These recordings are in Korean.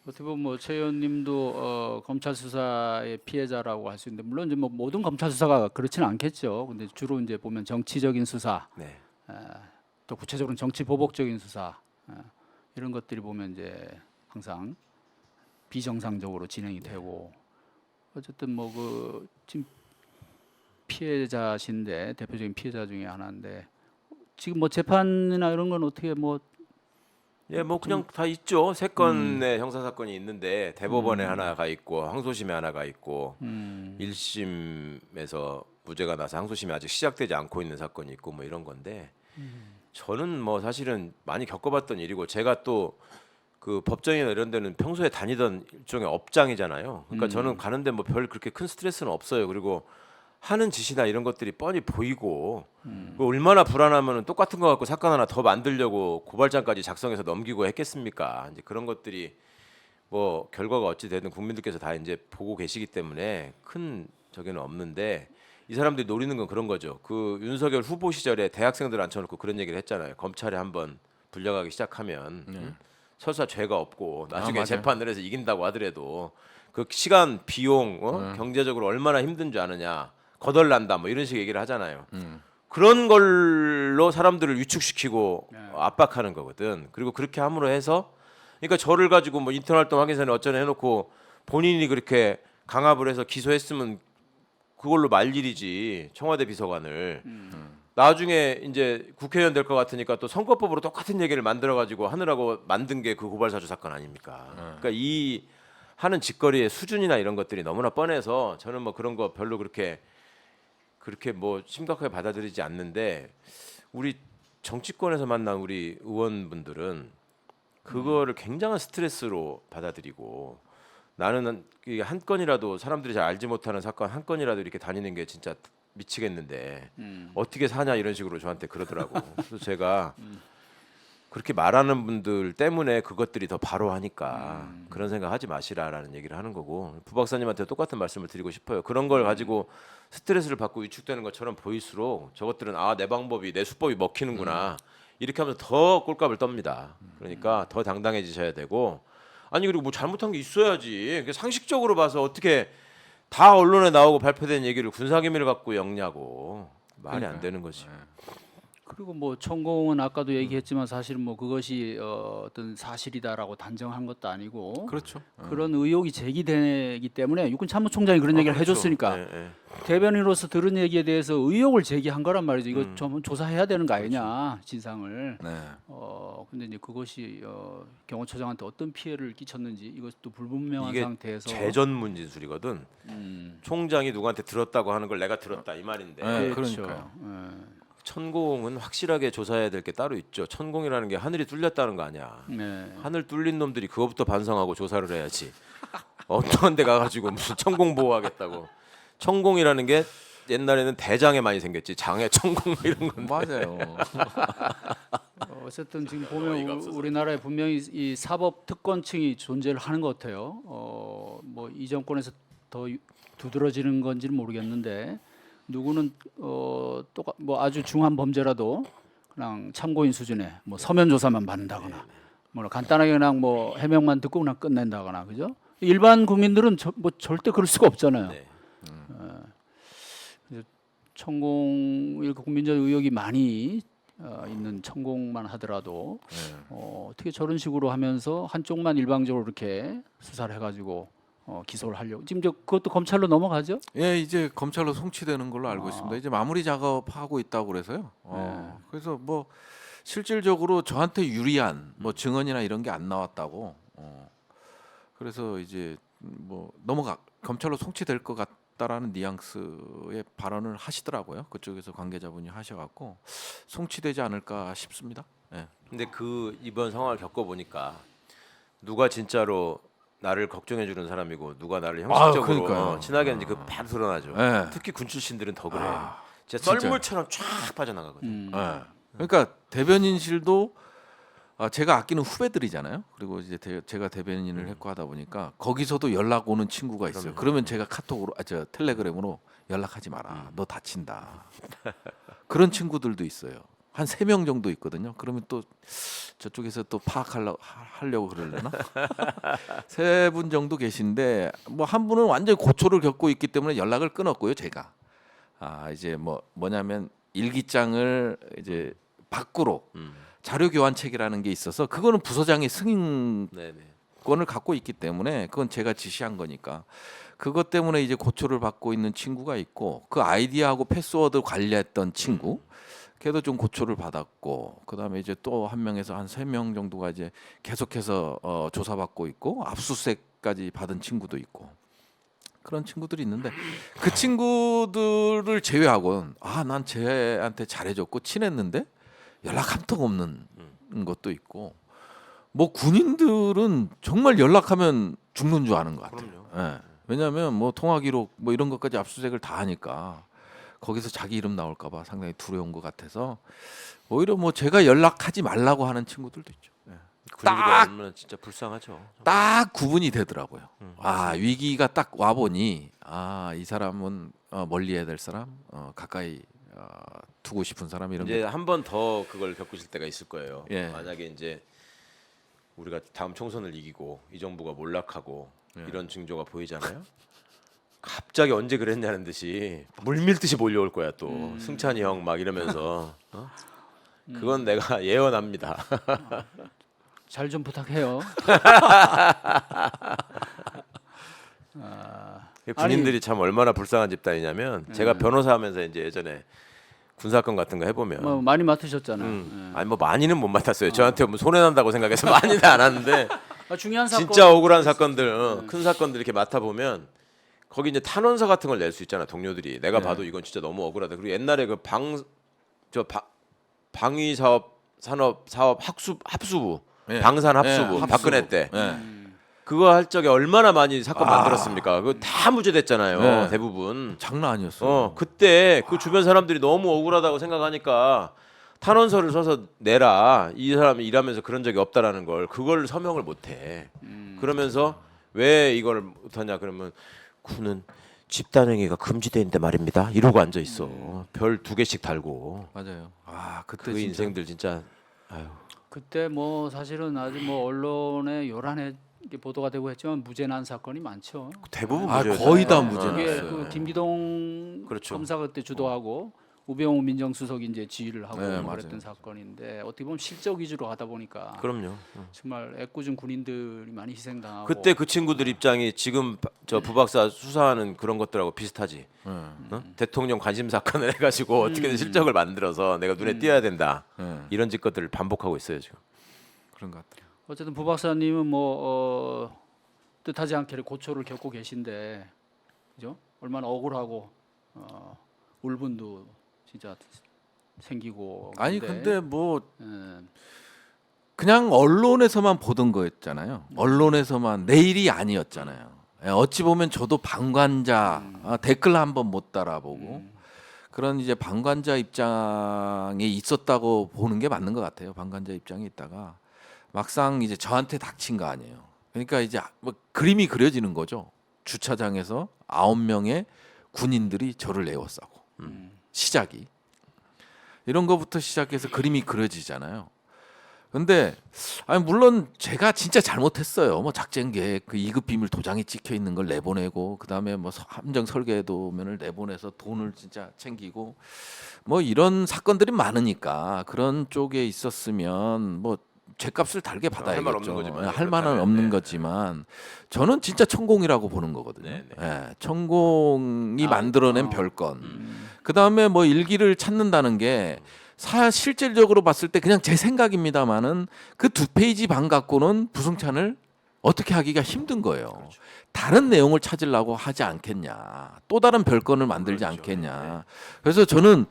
어떻게 보면 최 의원님도 검찰 수사의 피해자라고 할 수 있는데 물론 이제 뭐 모든 검찰 수사가 그렇지는 않겠죠. 근데 주로 이제 보면 정치적인 수사, 네. 또 구체적으로는 정치 보복적인 수사 이런 것들이 보면 이제 항상 비정상적으로 진행이 되고 어쨌든 뭐 그 지금 피해자신데 대표적인 피해자 중에 하나인데 지금 뭐 재판이나 이런 건 어떻게 뭐 예, 뭐 좀 그냥 다 있죠. 세 건의 형사 사건이 있는데 대법원에 음, 하나가 있고 항소심에 하나가 있고 음, 1심에서 무죄가 나서 항소심이 아직 시작되지 않고 있는 사건이 있고 뭐 이런 건데 저는 뭐 사실은 많이 겪어봤던 일이고 제가 또 그 법정이나 이런 데는 평소에 다니던 일종의 업장이잖아요. 그러니까 저는 가는데 뭐 별 그렇게 큰 스트레스는 없어요. 그리고 하는 짓이나 이런 것들이 뻔히 보이고 그 얼마나 불안하면은 똑같은 거 갖고 사건 하나 더 만들려고 고발장까지 작성해서 넘기고 했겠습니까? 이제 그런 것들이 뭐 결과가 어찌 되든 국민들께서 다 이제 보고 계시기 때문에 큰 저기는 없는데 이 사람들이 노리는 건 그런 거죠. 그 윤석열 후보 시절에 대학생들 앉혀놓고 그런 얘기를 했잖아요. 검찰에 한번 불려가기 시작하면 설사 죄가 없고 나중에 맞아요. 재판을 해서 이긴다고 하더라도 그 시간, 비용, 네. 경제적으로 얼마나 힘든 줄 아느냐. 거덜난다 뭐 이런 식의 얘기를 하잖아요. 음. 그런 걸로 사람들을 위축시키고 네. 압박하는 거거든. 그리고 그렇게 함으로 해서 그러니까 저를 가지고 뭐 인턴 활동 하기 전에 어쩌네 해놓고 본인이 그렇게 강압을 해서 기소했으면 그걸로 말 일이지 청와대 비서관을 나중에 이제 국회의원 될 것 같으니까 또 선거법으로 똑같은 얘기를 만들어 가지고 하느라고 만든 게 그 고발사주 사건 아닙니까? 그러니까 이 하는 짓거리의 수준이나 이런 것들이 너무나 뻔해서 저는 뭐 그런 거 별로 그렇게 뭐 심각하게 받아들이지 않는데 우리 정치권에서 만난 우리 의원분들은 그거를 굉장한 스트레스로 받아들이고 나는 이게 한 건이라도 사람들이 잘 알지 못하는 사건 한 건이라도 이렇게 다니는 게 진짜 미치겠는데 어떻게 사냐 이런 식으로 저한테 그러더라고. 그래서 제가 그렇게 말하는 분들 때문에 그것들이 더 바로 하니까 그런 생각 하지 마시라라는 얘기를 하는 거고 부 박사님한테 똑같은 말씀을 드리고 싶어요. 그런 걸 가지고 스트레스를 받고 위축되는 것처럼 보일수록 저것들은 아 내 방법이 내 수법이 먹히는구나 이렇게 하면서 더 꼴값을 떱니다. 그러니까 더 당당해지셔야 되고 아니 그리고 뭐 잘못한 게 있어야지. 그게 상식적으로 봐서 어떻게 다 언론에 나오고 발표된 얘기를 군사기밀을 갖고 엮냐고 말이 안 되는 거지. 그리고 뭐 천공은 아까도 얘기했지만 사실 뭐 그것이 어떤 사실이다라고 단정한 것도 아니고 그렇죠. 그런 의혹이 제기되기 때문에 육군 참모총장이 그런 얘기를 그렇죠. 해줬으니까 예, 예. 대변인으로서 들은 얘기에 대해서 의혹을 제기한 거란 말이죠. 이거 음. 좀 조사해야 되는 거 아니냐 진상을. 네. 근데 이제 그것이 경호처장한테 어떤 피해를 끼쳤는지 이것도 불분명한 이게 상태에서 재전문 진술이거든. 총장이 누구한테 들었다고 하는 걸 내가 들었다 이 말인데 네. 그렇죠. 그러니까요. 천공은 확실하게 조사해야 될 게 따로 있죠. 천공이라는 게 하늘이 뚫렸다는 거 아니야. 네. 하늘 뚫린 놈들이 그거부터 반성하고 조사를 해야지. 어떤 데 가가지고 무슨 천공 보호하겠다고. 천공이라는 게 옛날에는 대장에 많이 생겼지. 장에 천공 이런 건데. 맞아요. 어쨌든 지금 어이가 보면 없어서. 우리나라에 분명히 이 사법 특권층이 존재를 하는 것 같아요. 뭐 이 정권에서 더 두드러지는 건지는 모르겠는데 누구는 또뭐 아주 중한 범죄라도 그냥 참고인 수준의 뭐 서면 조사만 받는다거나 뭐 간단하게 그냥 뭐 해명만 듣고 그냥 끝낸다거나 그죠? 일반 국민들은 뭐 절대 그럴 수가 없잖아요. 네. 천공 이렇게 국민적 의혹이 많이 있는 천공만 하더라도 네. 어떻게 저런 식으로 하면서 한쪽만 일방적으로 이렇게 수사를 해가지고 기소를 하려고 지금 그것도 검찰로 넘어가죠? 예, 이제 검찰로 송치되는 걸로 알고 있습니다. 이제 마무리 작업하고 있다고 그래서요. 그래서 뭐 실질적으로 저한테 유리한 뭐 증언이나 이런 게 안 나왔다고. 그래서 이제 뭐 검찰로 송치될 것 같다라는 뉘앙스의 발언을 하시더라고요. 그쪽에서 관계자분이 하셔갖고 송치되지 않을까 싶습니다. 예. 근데 그 이번 상황을 겪어보니까 누가 진짜로 나를 걱정해주는 사람이고 누가 나를 형식적으로 그러니까요. 친하게 하는지 그 바로 드러나죠. 예. 특히 군 출신들은 더 그래. 진짜 진짜. 썰물처럼 쫙 빠져나가거든. 예. 그러니까 대변인실도 제가 아끼는 후배들이잖아요. 그리고 이제 제가 대변인을 했고 하다 보니까 거기서도 연락 오는 친구가 있어요. 그러면 제가 카톡으로 텔레그램으로 연락하지 마라. 너 다친다. 그런 친구들도 있어요. 한 3명 정도 있거든요. 그러면 또 저쪽에서 또 하려고 그러려나? 3분 정도 계신데 뭐 한 분은 완전히 고초를 겪고 있기 때문에 연락을 끊었고요, 제가. 이제 뭐냐면 일기장을 이제 밖으로 자료 교환책이라는 게 있어서 그거는 부서장의 승인권을 네네. 갖고 있기 때문에 그건 제가 지시한 거니까 그것 때문에 이제 고초를 받고 있는 친구가 있고 그 아이디하고 패스워드 관리했던 친구 걔도 좀 고초를 받았고 그다음에 이제 또 한 명에서 한 3명 정도가 이제 계속해서 조사받고 있고 압수수색까지 받은 친구도 있고 그런 친구들이 있는데 그 친구들을 제외하고는 난 쟤한테 잘해줬고 친했는데 연락 한 통 없는 것도 있고 뭐 군인들은 정말 연락하면 죽는 줄 아는 것 같아요. 예. 왜냐하면 뭐 통화 기록 뭐 이런 것까지 압수수색을 다 하니까 거기서 자기 이름 나올까봐 상당히 두려운 것 같아서 오히려 뭐 제가 연락하지 말라고 하는 친구들도 있죠. 예. 군인들이 딱! 얼마나 진짜 불쌍하죠. 딱 구분이 되더라고요. 위기가 딱 와 보니 이 사람은 멀리해야 될 사람, 가까이 두고 싶은 사람 이런 이제 게. 한 번 더 그걸 겪으실 때가 있을 거예요. 예. 만약에 이제 우리가 다음 총선을 이기고 이 정부가 몰락하고 이런 징조가 보이잖아요. 갑자기 언제 그랬냐는 듯이 물밀듯이 몰려올 거야 또 승찬이 형 막 이러면서 그건 내가 예언합니다. 잘 좀 부탁해요. 군인들이 참 얼마나 불쌍한 집단이냐면 제가 변호사하면서 이제 예전에 군사건 같은 거 해보면 뭐 많이 맡으셨잖아요. 아니 뭐 많이는 못 맡았어요. 저한테 뭐 손해 난다고 생각해서 많이는 안 하는데 중요한 사건 진짜 억울한 사건들, 큰 사건들 이렇게 맡아 보면 거기 이제 탄원서 같은 걸 낼 수 있잖아 동료들이. 내가 봐도 이건 진짜 너무 억울하다. 그리고 옛날에 그 방위 사업 산업 사업 합수부 예. 방산 합수부 합수부. 박근혜 때 예. 그거 할 적에 얼마나 많이 사건 만들었습니까? 그거 다 무죄됐잖아요. 네. 대부분. 장난 아니었어요. 그때 그 주변 사람들이 너무 억울하다고 생각하니까 탄원서를 써서 내라. 이 사람이 일하면서 그런 적이 없다라는 걸 그걸 서명을 못 해. 그러면서 왜 이걸 못 하냐 그러면 군은 집단행위가 금지돼 있는데 말입니다. 이러고 앉아 있어. 별 2개씩 달고. 맞아요. 그때 그 진짜 인생들 진짜 아유. 그때 뭐 사실은 아주 뭐 언론에 요란하게 보도가 되고 했지만 무죄 난 사건이 많죠. 대부분 아, 무죄였어요. 거의 다 네. 무죄 그게 났어요. 그 김기동 그렇죠. 검사가 그때 주도하고 우병우 민정수석이 이제 지휘를 하고 네, 그랬던 맞아요. 사건인데 어떻게 보면 실적 위주로 하다 보니까 그럼요. 정말 애꿎은 군인들이 많이 희생당하고 그때 그 친구들 입장이 지금 저 부박사 수사하는 그런 것들하고 비슷하지. 대통령 관심 사건을 해가지고 어떻게든 실적을 만들어서 내가 눈에 띄어야 된다. 이런 짓것들을 반복하고 있어요 지금. 그런 것 같아요. 어쨌든 부 박사님은 뭐 뜻하지 않게 고초를 겪고 계신데 그죠? 얼마나 억울하고 울분도 진짜 생기고 아니 근데 뭐 예, 그냥 언론에서만 보던 거였잖아요. 언론에서만 내일이 아니었잖아요. 어찌 보면 저도 방관자 댓글 한번 못 달아보고 그런 이제 방관자 입장에 있었다고 보는 게 맞는 것 같아요. 방관자 입장에 있다가 막상 이제 저한테 닥친 거 아니에요. 그러니까 이제 뭐 그림이 그려지는 거죠. 주차장에서 9명의 군인들이 저를 에워싸고 시작이 이런 거부터 시작해서 그림이 그려지잖아요. 근데 물론 제가 진짜 잘못했어요. 뭐 작전 계획 그 2급 비밀 도장이 찍혀 있는 걸 내보내고 그다음에 뭐 함정 설계 도면을 내보내서 돈을 진짜 챙기고 뭐 이런 사건들이 많으니까 그런 쪽에 있었으면 뭐 죄값을 달게 할 말 없는 받아야겠죠. 거지만, 할 만은 그렇다면, 없는 네. 거지만 저는 진짜 천공이라고 보는 거거든요. 네, 예, 천공이 만들어낸 별건. 음. 그다음에 뭐 일기를 찾는다는 게 실질적으로 봤을 때 그냥 제 생각입니다만은 그 2페이지 반 갖고는 부승찬을 어떻게 하기가 힘든 거예요. 그렇죠. 다른 내용을 찾으려고 하지 않겠냐. 또 다른 별건을 만들지 그렇죠. 않겠냐. 그래서 저는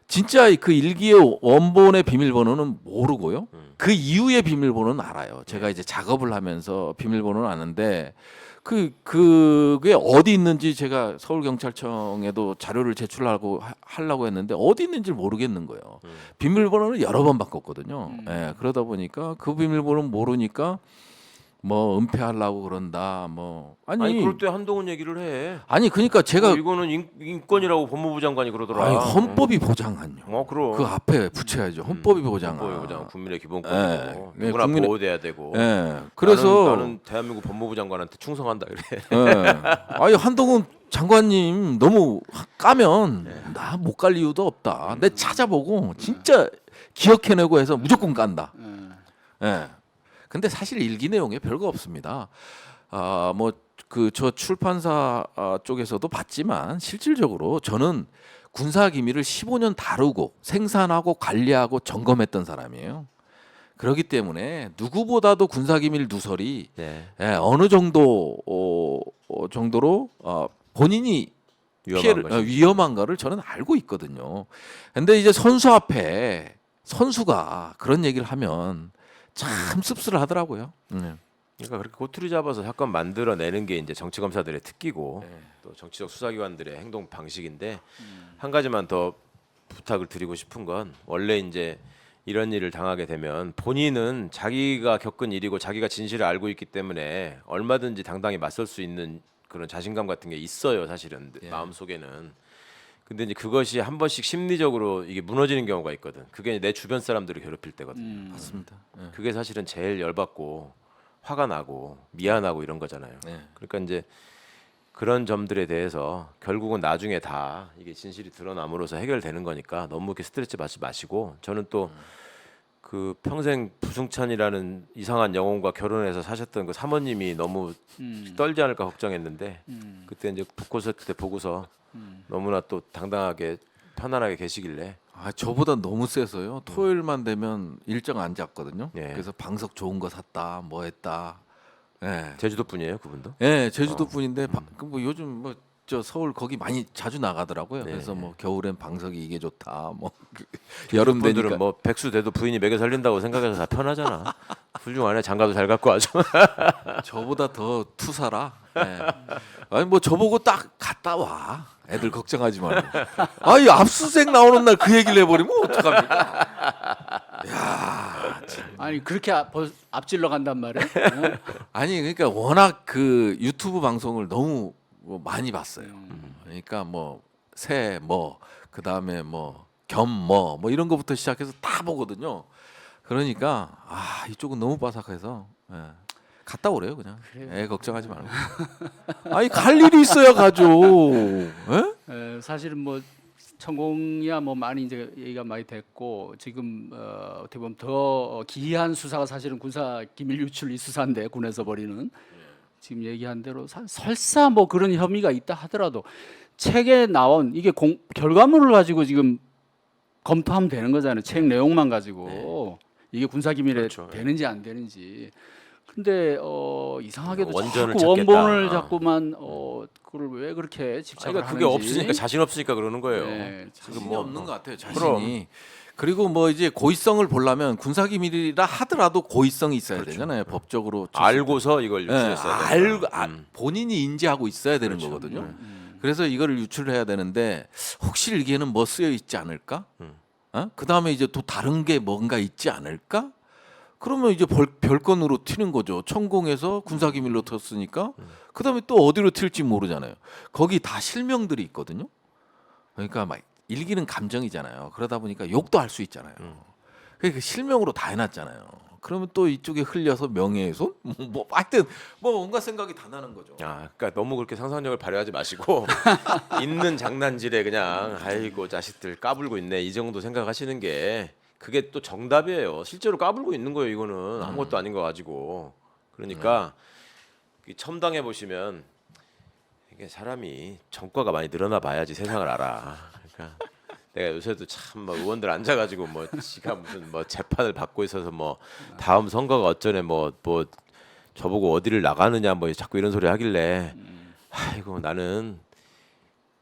진짜 그 일기의 원본의 비밀번호는 모르고요. 그 이후의 비밀번호는 알아요. 제가 이제 작업을 하면서 비밀번호는 아는데 그게 어디 있는지 제가 서울경찰청에도 자료를 제출하고 하려고 했는데 어디 있는지 모르겠는 거예요. 비밀번호는 여러 번 바꿨거든요. 예, 그러다 보니까 그 비밀번호는 모르니까 뭐 은폐하려고 그런다. 뭐 아니 그럴 때 한동훈 얘기를 해. 아니 그러니까 제가 이거는 인권이라고 법무부 장관이 그러더라. 아니, 헌법이 보장한요. 그럼. 그 앞에 붙여야죠. 헌법이 보장한. 헌법이 보장, 국민의 기본권이고 예. 누구나 국민의- 보호돼야 되고. 예. 그래서 나는 대한민국 법무부 장관한테 충성한다 그래. 예. 아니 한동훈 장관님 너무 까면 나 못 갈 이유도 없다. 내 찾아보고 진짜 기억해내고 해서 무조건 깐다. 예. 근데 사실 일기 내용에 별거 없습니다. 뭐 그 저 출판사 쪽에서도 봤지만 실질적으로 저는 군사 기밀을 15년 다루고 생산하고 관리하고 점검했던 사람이에요. 그렇기 때문에 누구보다도 군사 기밀 누설이 네. 어느 정도 정도로 본인이 위험한가를 저는 알고 있거든요. 근데 이제 선수 앞에 선수가 그런 얘기를 하면 참 씁쓸하더라고요. 그러니까 그렇게 꼬투리 잡아서 사건 만들어내는 게 이제 정치 검사들의 특기고 또 정치적 수사기관들의 행동 방식인데 한 가지만 더 부탁을 드리고 싶은 건 원래 이제 이런 일을 당하게 되면 본인은 자기가 겪은 일이고 자기가 진실을 알고 있기 때문에 얼마든지 당당히 맞설 수 있는 그런 자신감 같은 게 있어요, 사실은 마음 속에는. 근데 이제 그것이 한 번씩 심리적으로 이게 무너지는 경우가 있거든. 그게 내 주변 사람들을 괴롭힐 때거든. 맞습니다. 그게 사실은 제일 열받고 화가 나고 미안하고 이런 거잖아요. 그러니까 이제 그런 점들에 대해서 결국은 나중에 다 이게 진실이 드러남으로써 해결되는 거니까 너무 이렇게 스트레스 받지 마시고 저는 또 그 평생 부승찬이라는 이상한 영혼과 결혼해서 사셨던 그 사모님이 너무 떨지 않을까 걱정했는데 그때 이제 북콘서트 때 보고서 너무나 또 당당하게 편안하게 계시길래 저보다 너무 세서요. 토요일만 되면 일정 안 잡거든요. 예. 그래서 방석 좋은 거 샀다, 뭐 했다. 예, 제주도 분이에요 그분도? 예, 제주도 분인데 뭐 요즘 뭐 저 서울 거기 많이 자주 나가더라고요. 네. 그래서 뭐 겨울엔 방석이 이게 좋다, 뭐 여름 분들은 되니까 뭐 백수 돼도 부인이 먹여 살린다고 생각해서 다 편하잖아. 훌륭하네. 장가도 잘 갖고 아주. 저보다 더 투사라. 예. 아니 뭐 저보고 딱 갔다 와. 애들 걱정하지 말고. 아니 압수수색 나오는 날 그 얘기를 해버리면 어떡합니까? 야, 아니 그렇게 앞질러 간단 말이에요? 아니 그러니까 워낙 그 유튜브 방송을 너무 뭐 많이 봤어요. 그러니까 뭐 새 뭐 그다음에 뭐 겸 뭐 이런 거부터 시작해서 다 보거든요. 그러니까 이쪽은 너무 바삭해서 갔다 오래요 그냥. 애 걱정하지 말고. 아니 갈 일이 있어야 가죠. 사실은 뭐 천공이야 뭐 많이 이제 얘기가 많이 됐고 지금 어떻게 보면 더 기이한 수사가 사실은 군사 기밀 유출 이 수사인데 군에서 벌이는 지금 얘기한 대로 설사 뭐 그런 혐의가 있다 하더라도 책에 나온 이게 결과물을 가지고 지금 검토하면 되는 거잖아요. 책 내용만 가지고 이게 군사 기밀에 그렇죠. 되는지 안 되는지. 근데 이상하게도 원전을 자꾸 찾겠다. 원본을 자꾸만 그걸 왜 그렇게 집착을 그러니까 하는지. 그게 없으니까 자신 없으니까 그러는 거예요. 네, 자신이 뭐, 없는 것 같아요. 자신이. 그리고 뭐 이제 고의성을 보려면 군사기밀이라 하더라도 고의성이 있어야 되잖아요. 법적으로 알고서 이걸 유출했어야 돼요. 본인이 인지하고 있어야 되는 거거든요. 그래서 이거를 유출해야 되는데 혹시 일기에는 뭐 쓰여 있지 않을까? 그 다음에 이제 또 다른 게 뭔가 있지 않을까? 그러면 이제 별건으로 튀는 거죠. 천공에서 군사기밀로 텄으니까 그 다음에 또 어디로 튈지 모르잖아요. 거기 다 실명들이 있거든요. 그러니까 막 일기는 감정이잖아요. 그러다 보니까 욕도 할 수 있잖아요. 그러니까 실명으로 다 해놨잖아요. 그러면 또 이쪽에 흘려서 명예훼손? 뭐 하여튼 뭐 온갖 생각이 다 나는 거죠. 그러니까 너무 그렇게 상상력을 발휘하지 마시고 있는 장난질에 그냥 아이고 자식들 까불고 있네 이 정도 생각하시는 게 그게 또 정답이에요. 실제로 까불고 있는 거예요. 이거는 아무것도 아닌 거 가지고. 그러니까 첨당해 보시면 이게 사람이 전과가 많이 늘어나 봐야지 세상을 알아. 그러니까 내가 요새도 참 뭐 의원들 앉아가지고 뭐 지가 무슨 뭐 재판을 받고 있어서 뭐 다음 선거가 어쩌네 뭐 저보고 어디를 나가느냐 뭐 자꾸 이런 소리 하길래 아이고 나는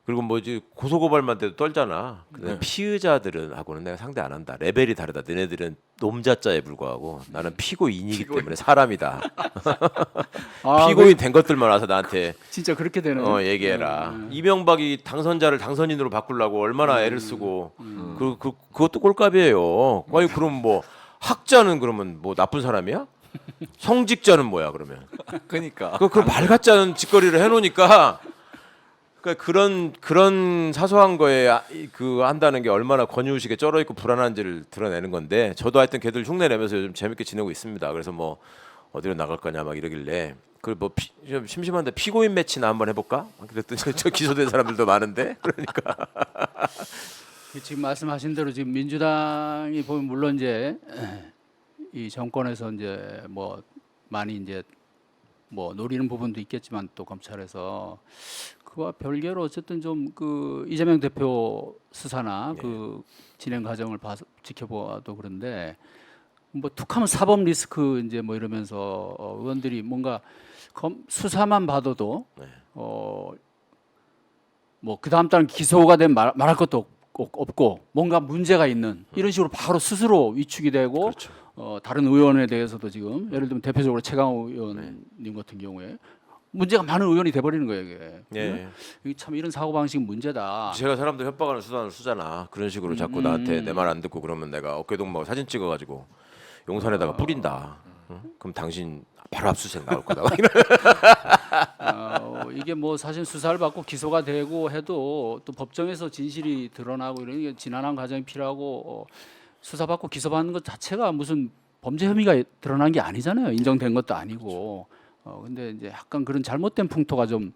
그리고 뭐지 고소고발만 돼도 떨잖아. 근데 피의자들은 하고는 내가 상대 안 한다. 레벨이 다르다. 너네들은 놈자자에 불과하고 나는 피고인이기 때문에 사람이다. 피고인 된 것들만 와서 나한테 진짜 그렇게 되는. 얘기해라. 이명박이 당선자를 당선인으로 바꾸려고 얼마나 애를 쓰고 그것도 꼴값이에요. 아니 그럼 뭐 학자는 그러면 뭐 나쁜 사람이야? 성직자는 뭐야 그러면? 그러니까 그말 같지 않은 짓거리를 해놓으니까 그러니까 그런 사소한 거에 그 한다는 게 얼마나 권유의식에 쩔어 있고 불안한지를 드러내는 건데 저도 하여튼 걔들 흉내 내면서 요즘 재밌게 지내고 있습니다. 그래서 뭐 어디로 나갈 거냐 막 이러길래 그뭐 좀 심심한데 피고인 매치나 한번 해볼까? 그랬더니 저 기소된 사람들도 많은데 그러니까 지금 말씀하신 대로 지금 민주당이 보면 물론 이제 이 정권에서 이제 뭐 많이 이제 뭐 노리는 부분도 있겠지만 또 검찰에서 그와 별개로 어쨌든 좀 그 이재명 대표 수사나 그 진행 과정을 지켜봐도 그런데 뭐 툭하면 사법 리스크 이제 뭐 이러면서 의원들이 뭔가 수사만 봐도도 뭐 그 다음 달 기소가 되면 말할 것도 없고 뭔가 문제가 있는 이런 식으로 바로 스스로 위축이 되고 그렇죠. 다른 의원에 대해서도 지금 예를 들면 대표적으로 최강욱 의원님 같은 경우에 문제가 많은 의원이 돼버리는 거예요 이게. 예. 이게 참 이런 사고 방식은 문제다. 제가 사람들 협박하는 수단을 쓰잖아. 그런 식으로 자꾸 나한테 내 말 안 듣고 그러면 내가 어깨동무하고 사진 찍어가지고 용산에다가 뿌린다. 응? 그럼 당신 바로 압수수색 나올 거다. 이게 뭐 사실 수사를 받고 기소가 되고 해도 또 법정에서 진실이 드러나고 이런 게 지난한 과정이 필요하고 수사받고 기소받는 것 자체가 무슨 범죄 혐의가 드러난 게 아니잖아요. 인정된 것도 아니고. 근데 이제 약간 그런 잘못된 풍토가 좀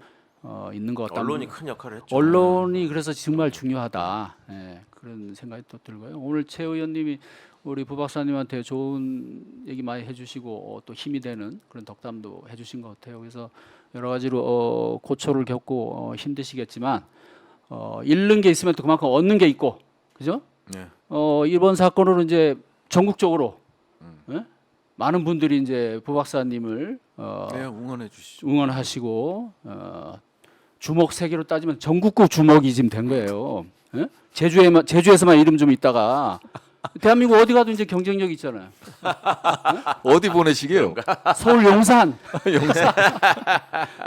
있는 것 같다. 언론이 큰 역할을 했죠. 언론이 그래서 정말 중요하다. 예, 그런 생각이 또 들고요. 오늘 최 의원님이 우리 부 박사님한테 좋은 얘기 많이 해주시고 또 힘이 되는 그런 덕담도 해주신 것 같아요. 그래서 여러 가지로 고초를 겪고 힘드시겠지만 잃는 게 있으면 또 그만큼 얻는 게 있고, 그죠? 네. 이번 사건으로 이제 전국적으로 예? 많은 분들이 이제 부 박사님을 네, 응원해 주시죠. 응원하시고 주목 세계로 따지면 전국구 주목이 지금 된 거예요. 예? 제주에서만 이름 좀 있다가 대한민국 어디 가도 이제 경쟁력 있잖아요. 어디 보내시게요? 서울 용산,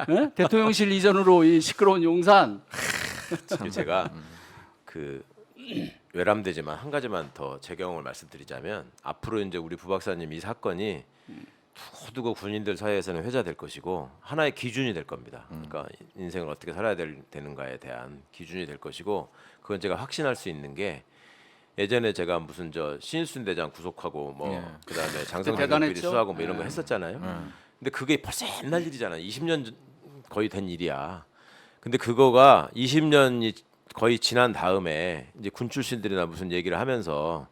예? 대통령실 이전으로 이 시끄러운 용산. 제가 그 외람되지만 한 가지만 더 제 경험을 말씀드리자면 앞으로 이제 우리 부 박사님 이 사건이 두고두고 군인들 사이에서는 회자될 것이고 하나의 기준이 될 겁니다. 그러니까 인생을 어떻게 살아야 되는가에 대한 기준이 될 것이고 그건 제가 확신할 수 있는 게 예전에 제가 무슨 저 신순 대장 구속하고 뭐 그다음에 장성철 비리 수사하고 뭐 이런 거 했었잖아요. 근데 그게 벌써 옛날 일이잖아요. 20년 거의 된 일이야. 근데 그거가 20년이 거의 지난 다음에 이제 군 출신들이나 무슨 얘기를 하면서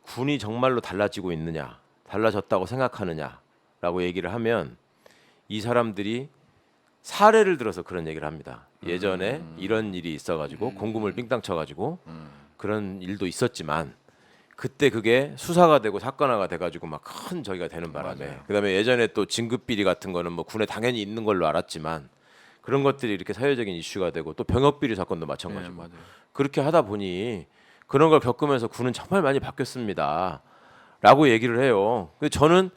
군이 정말로 달라지고 있느냐, 달라졌다고 생각하느냐라고 얘기를 하면 이 사람들이 사례를 들어서 그런 얘기를 합니다. 예전에 이런 일이 있어가지고 공금을 삥땅 쳐가지고 그런 일도 있었지만 그때 그게 수사가 되고 사건화가 돼가지고 막 큰 저기가 되는 바람에 맞아요. 그다음에 예전에 또 진급 비리 같은 거는 뭐 군에 당연히 있는 걸로 알았지만 그런 것들이 이렇게 사회적인 이슈가 되고 또 병역 비리 사건도 마찬가지고 맞아요. 그렇게 하다 보니 그런 걸 겪으면서 군은 정말 많이 바뀌었습니다라고 얘기를 해요. 근데 저는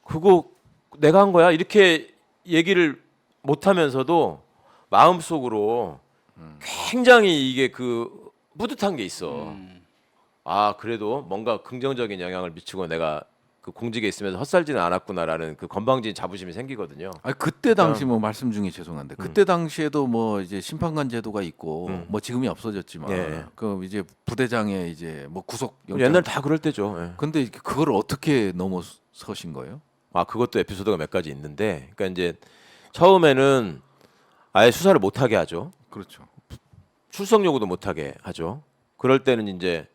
그거 내가 한 거야 이렇게 얘기를 못하면서도 마음속으로 굉장히 이게 그 뿌듯한 게 있어. 아 그래도 뭔가 긍정적인 영향을 미치고 내가 그 공직에 있으면서 헛살지는 않았구나라는 그 건방진 자부심이 생기거든요. 아니 그때 당시 뭐 말씀 중에 죄송한데 그때 당시에도 뭐 이제 심판관 제도가 있고 뭐 지금이 없어졌지만 예. 그 이제 부대장의 이제 뭐 구속 영장. 옛날 다 그럴 때죠. 예. 근데 그걸 어떻게 넘어서신 거예요? 아 그것도 에피소드가 몇 가지 있는데, 그러니까 이제 처음에는 아예 수사를 못 하게 하죠. 그렇죠. 출석 요구도 못 하게 하죠. 그럴 때는 이제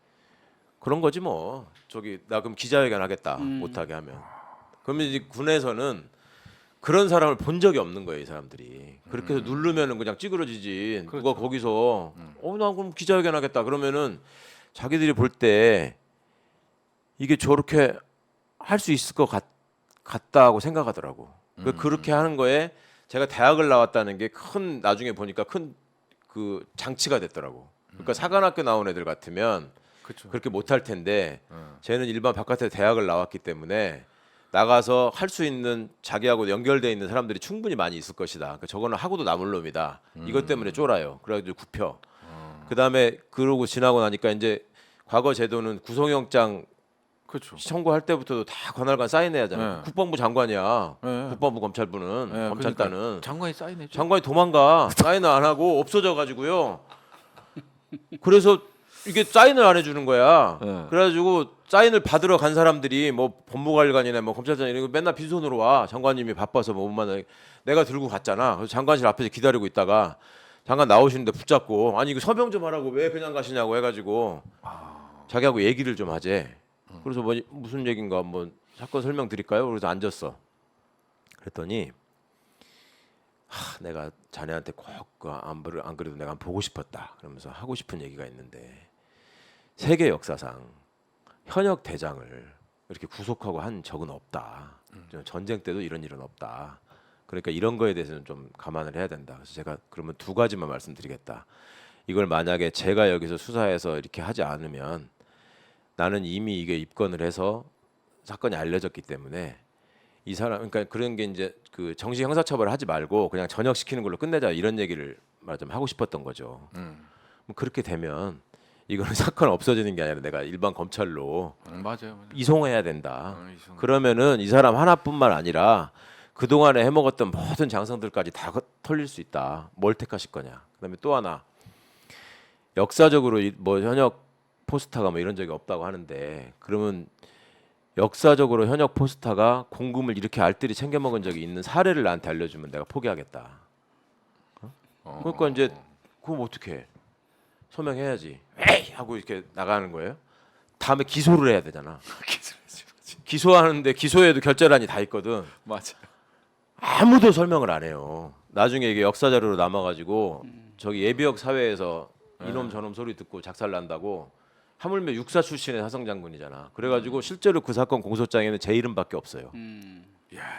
그런 거지 뭐. 저기 나 그럼 기자회견 하겠다. 못 하게 하면. 그러면 이제 군에서는 그런 사람을 본 적이 없는 거예요, 이 사람들이. 그렇게 해서 누르면은 그냥 찌그러지지. 누가 거기서 나 그럼 기자회견 하겠다. 그러면은 자기들이 볼 때 이게 저렇게 할 수 있을 것 같다고 생각하더라고. 그렇게 하는 거에 제가 대학을 나왔다는 게 큰 나중에 보니까 큰 그 장치가 됐더라고. 그러니까 사관학교 나온 애들 같으면 그렇죠. 그렇게 못할 텐데 쟤는 일반 바깥에 대학을 나왔기 때문에 나가서 할 수 있는 자기하고 연결돼 있는 사람들이 충분히 많이 있을 것이다. 그러니까 저거는 하고도 남을 놈이다. 이것 때문에 쫄아요. 그래가지고 굽혀. 그다음에 그러고 지나고 나니까 이제 과거 제도는 구속영장 그렇죠. 청구할 때부터도 다 관할관 사인해야 하잖아요. 네. 국방부 장관이야. 네. 국방부 검찰부는 네, 검찰단은 그러니까 장관이 사인해줘. 장관이 도망가 사인을 안 하고 없어져 가지고요. 그래서 이게 사인을 안 해주는 거야. 네. 그래가지고 사인을 받으러 간 사람들이 뭐 법무관리관이나 뭐 검찰장 이런 거 맨날 빈손으로 와. 장관님이 바빠서 뭐 못만 내가 들고 갔잖아. 그래서 장관실 앞에서 기다리고 있다가 장관 나오시는데 붙잡고 아니 이거 서명 좀 하라고 왜 그냥 가시냐고 해가지고 자기하고 얘기를 좀 하재. 그래서 뭐 무슨 얘긴가 한번 사건 설명드릴까요? 그래서 앉았어. 그랬더니 내가 자네한테 꼭안 그래도 내가 보고 싶었다. 그러면서 하고 싶은 얘기가 있는데 세계 역사상 현역 대장을 이렇게 구속하고 한 적은 없다. 전쟁 때도 이런 일은 없다. 그러니까 이런 거에 대해서는 좀 감안을 해야 된다. 그래서 제가 그러면 두 가지만 말씀드리겠다. 이걸 만약에 제가 여기서 수사해서 이렇게 하지 않으면 나는 이미 이게 입건을 해서 사건이 알려졌기 때문에 이 사람 그러니까 그런 게 이제 그 정식 형사처벌을 하지 말고 그냥 전역시키는 걸로 끝내자 이런 얘기를 말하자면 하고 싶었던 거죠. 뭐 그렇게 되면 이거는 사건 없어지는 게 아니라 내가 일반 검찰로 맞아요. 이송해야 된다. 이송. 그러면은 이 사람 하나뿐만 아니라 그 동안에 해먹었던 모든 장성들까지 다 털릴 수 있다. 뭘 택하실 거냐. 그다음에 또 하나 역사적으로 뭐 현역 포스타가 뭐 이런 적이 없다고 하는데 그러면 역사적으로 현역 포스타가 공금을 이렇게 알뜰히 챙겨 먹은 적이 있는 사례를 나한테 알려주면 내가 포기하겠다. 그러니까 이제 그럼 어떻게 해? 소명해야지. 에이 하고 이렇게 나가는 거예요. 다음에 기소를 해야 되잖아. 기소하는데 기소에도 결재란이 다 있거든. 맞아. 아무도 설명을 안 해요. 나중에 이게 역사 자료로 남아가지고 저기 예비역 사회에서 이놈 저놈 소리 듣고 작살 난다고 하물며 육사 출신의 사성 장군이잖아. 그래가지고 실제로 그 사건 공소장에는 제 이름밖에 없어요.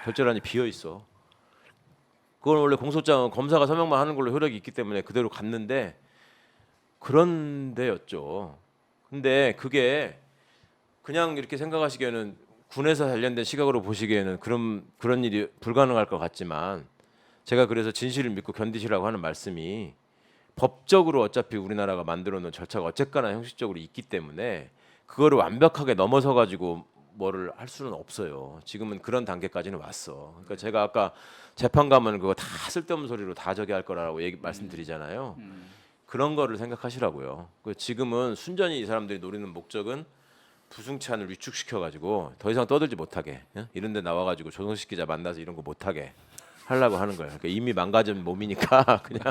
결재란이 비어 있어. 그건 원래 공소장은 검사가 서명만 하는 걸로 효력이 있기 때문에 그대로 갔는데 그런 데였죠. 근데 그게 그냥 이렇게 생각하시기에는 군에서 관련된 시각으로 보시기에는 그런 일이 불가능할 것 같지만 제가 그래서 진실을 믿고 견디시라고 하는 말씀이 법적으로 어차피 우리나라가 만들어 놓은 절차가 어쨌거나 형식적으로 있기 때문에 그거를 완벽하게 넘어서 가지고 뭐를 할 수는 없어요. 지금은 그런 단계까지는 왔어. 그러니까 제가 아까 재판 가면 그거 다 쓸데없는 소리로 다 저기 할 거라고 말씀드리잖아요. 그런 거를 생각하시라고요. 지금은 순전히 이 사람들이 노리는 목적은 부승찬을 위축시켜 가지고 더 이상 떠들지 못하게 이런 데 나와 가지고 조성식 기자 만나서 이런 거 못하게 하려고 하는 거예요. 그러니까 이미 망가진 몸이니까 그냥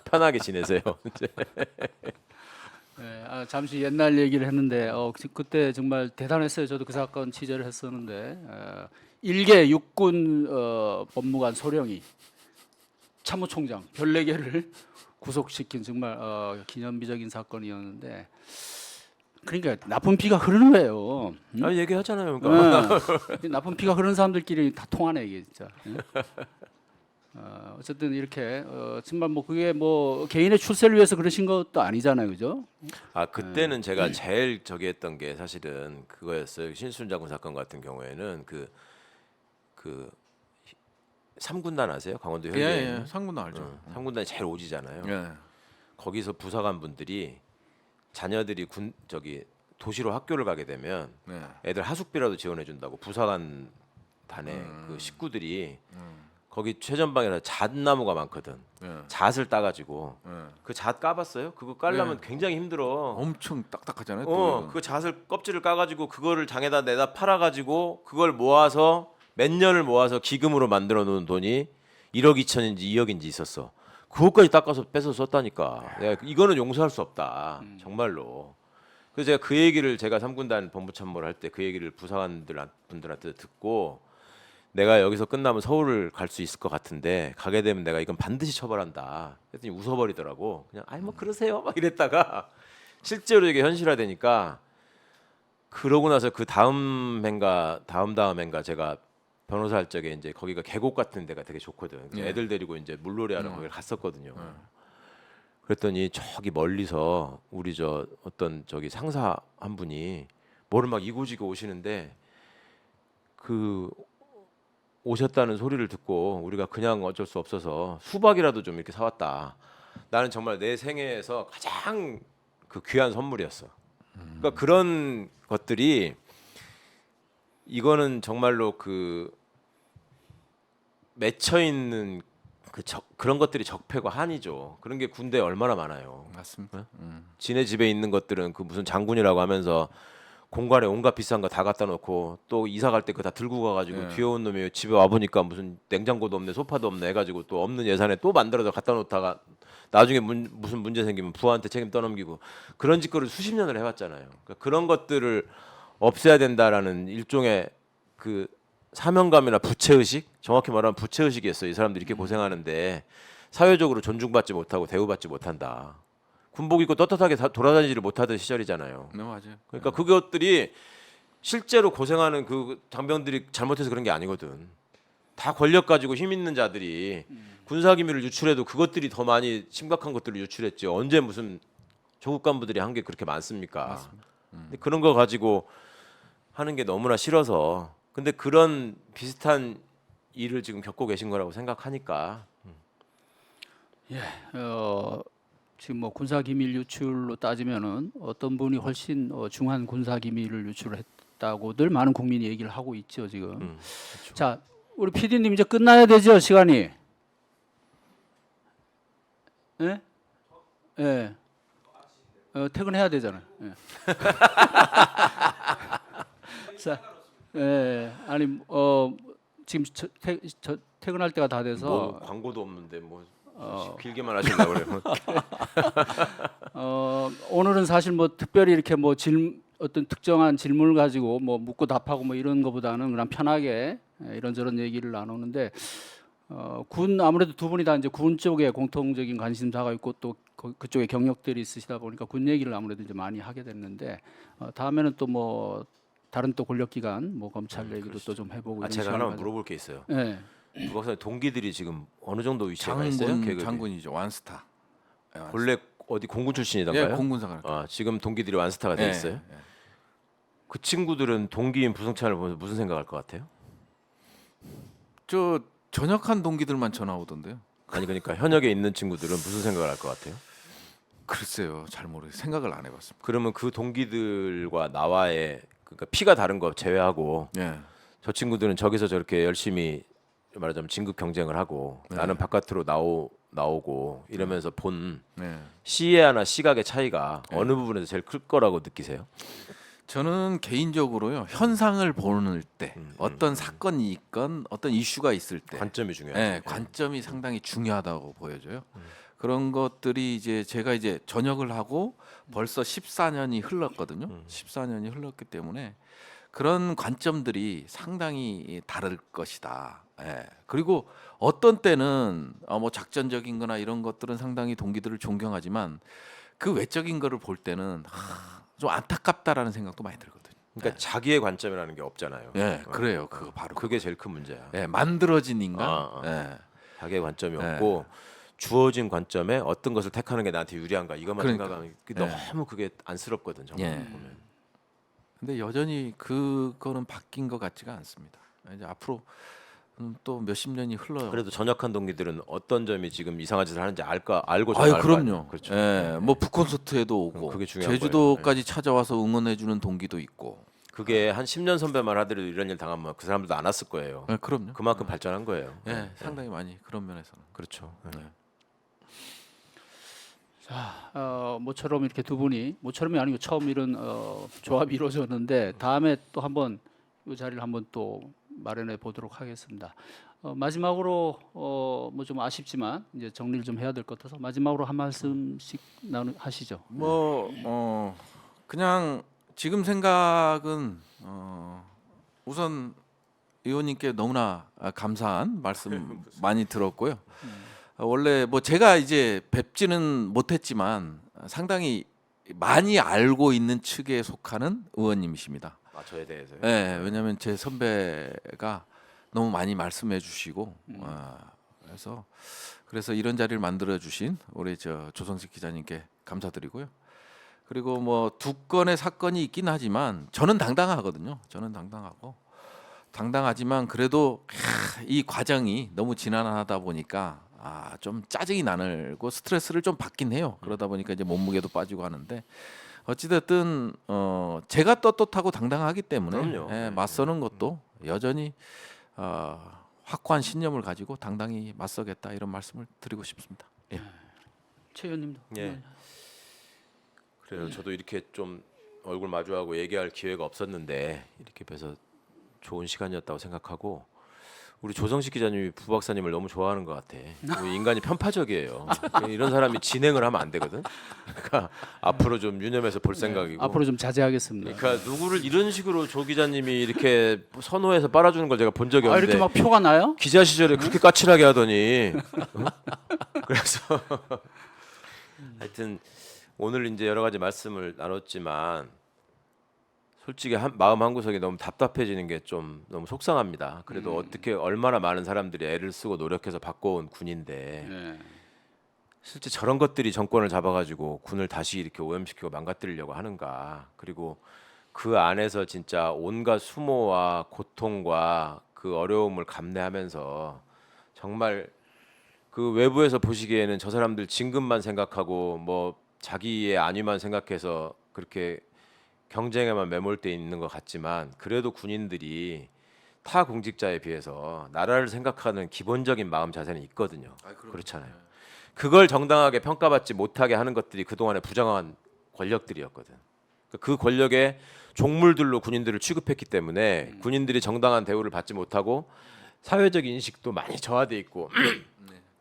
편하게 지내세요. 네, 잠시 옛날 얘기를 했는데 그때 정말 대단했어요. 저도 그 사건 취재를 했었는데 일개 육군 법무관 소령이 참모총장 14개를 구속시킨 정말 기념비적인 사건이었는데 그러니까 나쁜 피가 흐르는 거예요. 응? 얘기하잖아요. 그러니까. 네. 나쁜 피가 흐르는 사람들끼리 다 통하네 이게 진짜. 응? 어쨌든 이렇게 정말 뭐 그게 뭐 개인의 출세를 위해서 그러신 것도 아니잖아요, 그죠? 그때는 제가 제일 저기 했던 게 사실은 그거였어요. 신순 장군 사건 같은 경우에는 그 3군단 아세요? 강원도 현재 예, 상군 알죠. 3군단이 제일 오지잖아요. 예. 거기서 부사관 분들이 자녀들이 도시로 학교를 가게 되면 네. 애들 하숙비라도 지원해 준다고 부사관 단의 그 식구들이 거기 최전방에 잣나무가 많거든. 예. 잣을 따가지고 예. 그 잣 까봤어요? 그거 깔려면 굉장히 힘들어. 엄청 딱딱하잖아요. 또 이건. 그 잣을 껍질을 까가지고 그거를 장에다 내다 팔아가지고 그걸 모아서 몇 년을 모아서 기금으로 만들어 놓은 돈이 1억 2천인지 2억인지 있었어. 그것까지 닦아서 뺏어 썼다니까. 내가 이거는 용서할 수 없다. 정말로. 그래서 제가 그 얘기를 제가 3군단 본부참모를 할 때 그 얘기를 부사관분들한테 듣고 내가 여기서 끝나면 서울을 갈 수 있을 것 같은데 가게 되면 내가 이건 반드시 처벌한다. 그랬더니 웃어버리더라고. 그냥 아니 뭐 그러세요 막 이랬다가 실제로 이게 현실화되니까 그러고 나서 그 다음 해인가 제가 변호사 할 적에 이제 거기가 계곡 같은 데가 되게 좋거든. 예. 애들 데리고 이제 물놀이하러 거기 갔었거든요. 그랬더니 저기 멀리서 우리 어떤 상사 한 분이 뭐를 막 이고지고 오시는데 그 오셨다는 소리를 듣고 우리가 그냥 어쩔 수 없어서 수박이라도 좀 이렇게 사왔다. 나는 정말 내 생애에서 가장 그 귀한 선물이었어. 그러니까 그런 것들이 이거는 정말로 그 맺혀 있는 그런 것들이 적폐고 한이죠. 그런 게 군대에 얼마나 많아요. 맞습니다. 지네 집에 있는 것들은 그 무슨 장군이라고 하면서 공간에 온갖 비싼 거 다 갖다 놓고 또 이사 갈 때 그거 다 들고 가가지고 예. 귀여운 놈이 집에 와 보니까 무슨 냉장고도 없네, 소파도 없네 해가지고 또 없는 예산에 또 만들어서 갖다 놓다가 나중에 무슨 문제 생기면 부하한테 책임 떠넘기고 그런 짓거리를 수십 년을 해왔잖아요. 그러니까 그런 것들을 없애야 된다라는 일종의 그 사명감이나 부채의식, 정확히 말하면 부채의식이었어요. 이 사람들이 이렇게 고생하는데 사회적으로 존중받지 못하고 대우받지 못한다. 군복 입고 떳떳하게 돌아다니지를 못하던 시절이잖아요. 네, 맞아요. 그러니까 그것들이 실제로 고생하는 그 장병들이 잘못해서 그런 게 아니거든. 다 권력 가지고 힘 있는 자들이 군사 기밀을 유출해도 그것들이 더 많이 심각한 것들을 유출했지. 언제 무슨 조국 간부들이 한 게 그렇게 많습니까? 근데 그런 거 가지고 하는 게 너무나 싫어서. 근데 그런 비슷한 일을 지금 겪고 계신 거라고 생각하니까 지금 뭐 군사 기밀 유출로 따지면은 어떤 분이 훨씬 중한 군사 기밀을 유출했다고들 많은 국민이 얘기를 하고 있죠 지금. 자, 우리 PD님 이제 끝나야 되죠 시간이. 예? 예. 퇴근해야 되잖아요. 예. 자, 예. 아니 지금 퇴근할 때가 다 돼서 뭐 광고도 없는데 뭐 길게만 하신다고 그래요. 오늘은 사실 뭐 특별히 이렇게 뭐 어떤 특정한 질문을 가지고 뭐 묻고 답하고 뭐 이런 것보다는 그냥 편하게 이런저런 얘기를 나누는데 군 아무래도 두 분이 다 이제 군 쪽에 공통적인 관심사가 있고 또 그쪽에 경력들이 있으시다 보니까 군 얘기를 아무래도 이제 많이 하게 됐는데 다음에는 또 뭐 다른 또 권력기관 뭐 검찰 얘기도 또 좀 해보고 이런 제가 시간을 하나 물어볼 게 있어요. 네. 그것은 동기들이 지금 어느 정도 위치에 있어요? 계급이? 장군이죠. 완스타. 예, 완스타. 본래 어디 공군 출신이던가요? 예, 공군사관. 지금 동기들이 완스타가 돼 있어요. 예. 그 친구들은 동기인 부승찬을 보면서 무슨 생각할 것 같아요? 저 전역한 동기들만 전화 오던데요. 아니 그러니까 현역에 있는 친구들은 무슨 생각을 할 것 같아요? 글쎄요, 잘 모르겠어요. 생각을 안 해봤습니다. 그러면 그 동기들과 나와의 그러니까 피가 다른 거 제외하고 예, 저 친구들은 저기서 저렇게 열심히 말하자면 진급 경쟁을 하고 나는 바깥으로 나오고 이러면서 본 예. 시야나 시각의 차이가 어느 부분에서 제일 클 거라고 느끼세요? 저는 개인적으로요 현상을 보는 때 어떤 사건이 있건 어떤 이슈가 있을 때 관점이 중요해요. 예, 관점이 상당히 중요하다고 보여져요. 그런 것들이 이제 제가 이제 전역을 하고 벌써 14년이 흘렀거든요. 14년이 흘렀기 때문에 그런 관점들이 상당히 다를 것이다. 예. 그리고 어떤 때는 뭐 작전적인거나 이런 것들은 상당히 동기들을 존경하지만 그 외적인 거를 볼 때는 좀 안타깝다라는 생각도 많이 들거든요. 그러니까 자기의 관점이라는 게 없잖아요. 예, 그래요. 그거 바로 그게 제일 큰 문제야. 예, 만들어진 인간. 아. 예. 자기의 관점이 네. 없고 주어진 관점에 어떤 것을 택하는 게 나한테 유리한가 이것만 그러니까. 생각하면 네. 너무 그게 안쓰럽거든 정말 예. 보면. 근데 여전히 그거는 바뀐 것 같지가 않습니다. 이제 앞으로 또 몇십 년이 흘러요. 그래도 전역한 동기들은 어떤 점이 지금 이상한 짓을 하는지 알고 아유, 전화할 거 아니에요. 그럼요. 그렇죠. 예, 뭐 북콘서트에도 오고 그게 중요한 제주도까지 찾아와서 응원해주는 동기도 있고. 그게 한 10년 선배만 하더라도 이런 일 당하면 그 사람들도 안 왔을 거예요. 예, 그럼요. 그만큼 발전한 거예요. 예, 상당히 많이 그런 면에서는. 그렇죠. 네. 자, 모처럼 이렇게 두 분이 모처럼이 아니고 처음 이런 조합이 이루어졌는데 다음에 또 한번 이 자리를 한번 또 마련해 보도록 하겠습니다. 마지막으로 뭐 좀 아쉽지만 이제 정리를 좀 해야 될 것 같아서 마지막으로 한 말씀씩 하시죠. 뭐 그냥 지금 생각은 우선 의원님께 너무나 감사한 말씀 많이 들었고요. 원래 뭐 제가 이제 뵙지는 못했지만 상당히 많이 알고 있는 측에 속하는 의원님이십니다. 저에 대해서요. 네, 왜냐하면 제 선배가 너무 많이 말씀해 주시고 그래서 이런 자리를 만들어 주신 우리 조성식 기자님께 감사드리고요. 그리고 뭐 두 건의 사건이 있긴 하지만 저는 당당하거든요. 저는 당당하지만 그래도 이 과정이 너무 지난하다 보니까 좀 짜증이 나고 스트레스를 좀 받긴 해요. 그러다 보니까 이제 몸무게도 빠지고 하는데 어찌됐든 제가 떳떳하고 당당하기 때문에 그럼요. 네. 맞서는 것도 여전히 확고한 신념을 가지고 당당히 맞서겠다 이런 말씀을 드리고 싶습니다. 예. 최 의원님도. 예. 그래요. 저도 이렇게 좀 얼굴 마주하고 얘기할 기회가 없었는데 이렇게 뵈서 좋은 시간이었다고 생각하고 우리 조성식 기자님이 부 박사님을 너무 좋아하는 것 같아. 우리 인간이 편파적이에요. 이런 사람이 진행을 하면 안 되거든. 그러니까 앞으로 좀 유념해서 볼 생각이고. 앞으로 좀 자제하겠습니다. 그러니까 누구를 이런 식으로 조 기자님이 이렇게 선호해서 빨아주는 걸 제가 본 적이 아, 없는데 이렇게 막 표가 나요? 기자 시절에 그렇게 까칠하게 하더니 어? 그래서 하여튼 오늘 이제 여러 가지 말씀을 나눴지만 솔직히 마음 한구석이 너무 답답해지는 게 좀 너무 속상합니다. 그래도 어떻게 얼마나 많은 사람들이 애를 쓰고 노력해서 바꿔온 군인데 네. 실제 저런 것들이 정권을 잡아가지고 군을 다시 이렇게 오염시키고 망가뜨리려고 하는가. 그리고 그 안에서 진짜 온갖 수모와 고통과 그 어려움을 감내하면서 정말 그 외부에서 보시기에는 저 사람들 진급만 생각하고 뭐 자기의 안위만 생각해서 그렇게 경쟁에만 매몰돼 있는 것 같지만 그래도 군인들이 타 공직자에 비해서 나라를 생각하는 기본적인 마음 자세는 있거든요. 그렇잖아요. 그걸 정당하게 평가받지 못하게 하는 것들이 그동안의 부정한 권력들이었거든. 그 권력의 종물들로 군인들을 취급했기 때문에 군인들이 정당한 대우를 받지 못하고 사회적 인식도 많이 저하돼 있고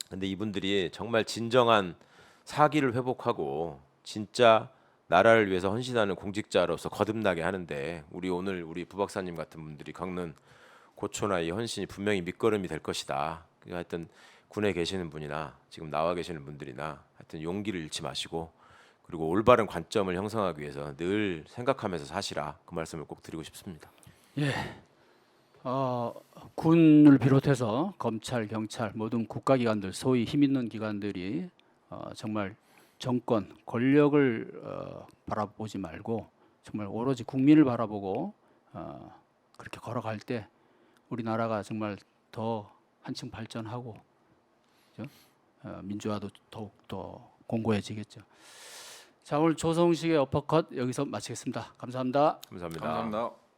근데 이분들이 정말 진정한 사기를 회복하고 진짜 나라를 위해서 헌신하는 공직자로서 거듭나게 하는데 오늘 우리 부 박사님 같은 분들이 겪는 고초나 이 헌신이 분명히 밑거름이 될 것이다. 그러니까 하여튼 군에 계시는 분이나 지금 나와 계시는 분들이나 하여튼 용기를 잃지 마시고 그리고 올바른 관점을 형성하기 위해서 늘 생각하면서 사시라 그 말씀을 꼭 드리고 싶습니다. 예. 군을 비롯해서 검찰, 경찰 모든 국가기관들, 소위 힘 있는 기관들이 정말 정권, 권력을 바라보지 말고 정말 오로지 국민을 바라보고 그렇게 걸어갈 때 우리나라가 정말 더 한층 발전하고 그죠? 민주화도 더욱 더 공고해지겠죠. 자, 오늘 조성식의 어퍼컷 여기서 마치겠습니다. 감사합니다. 감사합니다. 감사합니다.